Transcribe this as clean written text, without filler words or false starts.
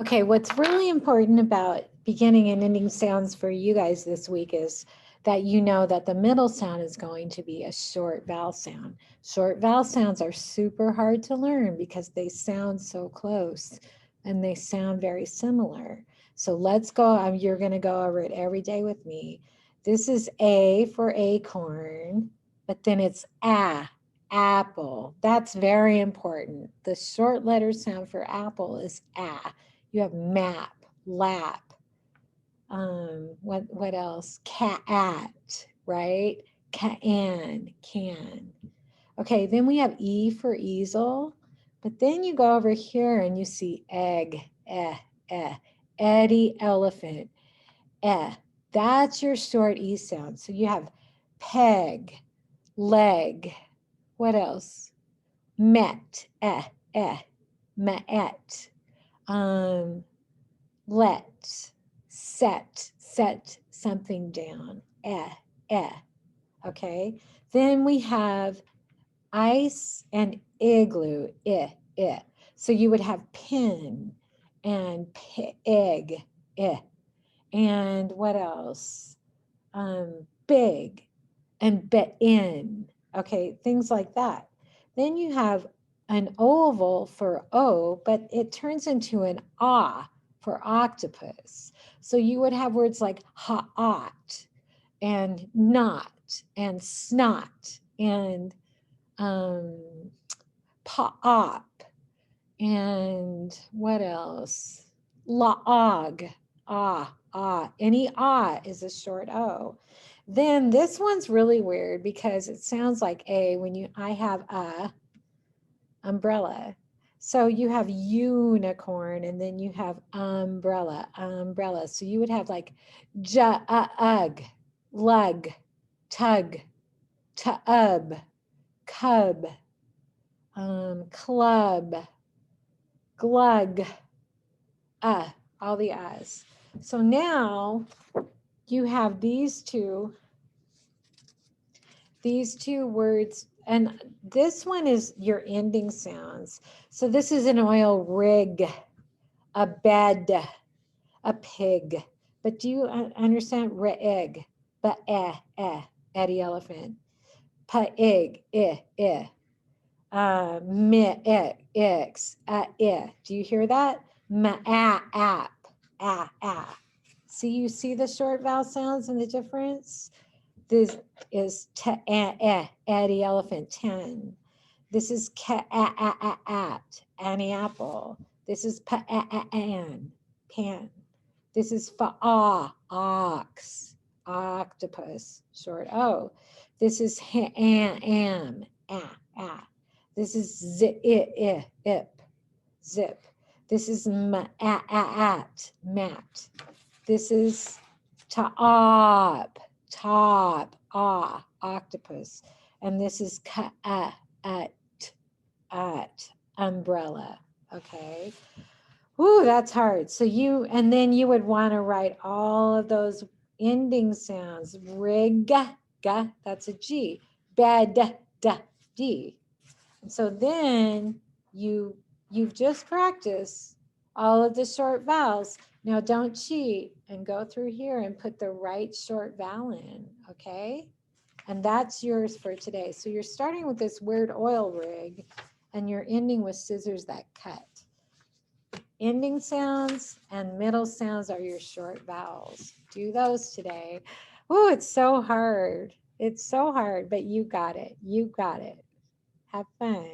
Okay, what's really important about beginning and ending sounds for you guys this week is that you know that the middle sound is going to be a short vowel sound. Short vowel sounds are super hard to learn because they sound so close and they sound very similar. So let's go. You're going to go over it every day with me. This is A for acorn, but then it's apple. That's very important. The short letter sound for apple is a. You have map, lap. What else? Cat, right? Can. Okay, then we have E for easel, but then you go over here and you see egg, Eddie elephant, That's your short E sound. So you have peg, leg. What else? Met, met. Let, set something down, okay? Then we have ice and igloo, So you would have pin and egg, and what else? Big and in, okay, things like that. Then you have an oval for O, but it turns into an for octopus. So you would have words like ha-ot and not and snot and pa-op and what else? La-og, Any is a short O. Then this one's really weird because it sounds like A when I have a umbrella. So you have unicorn and then you have umbrella. So you would have like ugh, lug, tug, tub, cub, club, glug, all the U's. So now you have these two words, and this one is your ending sounds. So this is an oil rig, a bed, a pig. But do you understand rig? But Eddie elephant. Pa-ig, ix, Do you hear that? App, See, you see the short vowel sounds and the difference? This is Eddie elephant, 10. This is Annie apple. This is pan. This is ox, octopus, short O. This is am, This is ip, zip. This is mat. This is top, octopus. And this is umbrella, okay? Ooh, that's hard. So and then you would want to write all of those ending sounds. Rig, that's a G. Bed, D. And so then you've just practiced all of the short vowels. Now don't cheat and go through here and put the right short vowel in, okay? And that's yours for today. So you're starting with this weird oil rig and you're ending with scissors that cut. Ending sounds and middle sounds are your short vowels. Do those today. Oh, it's so hard. It's so hard, but you got it. You got it. Have fun.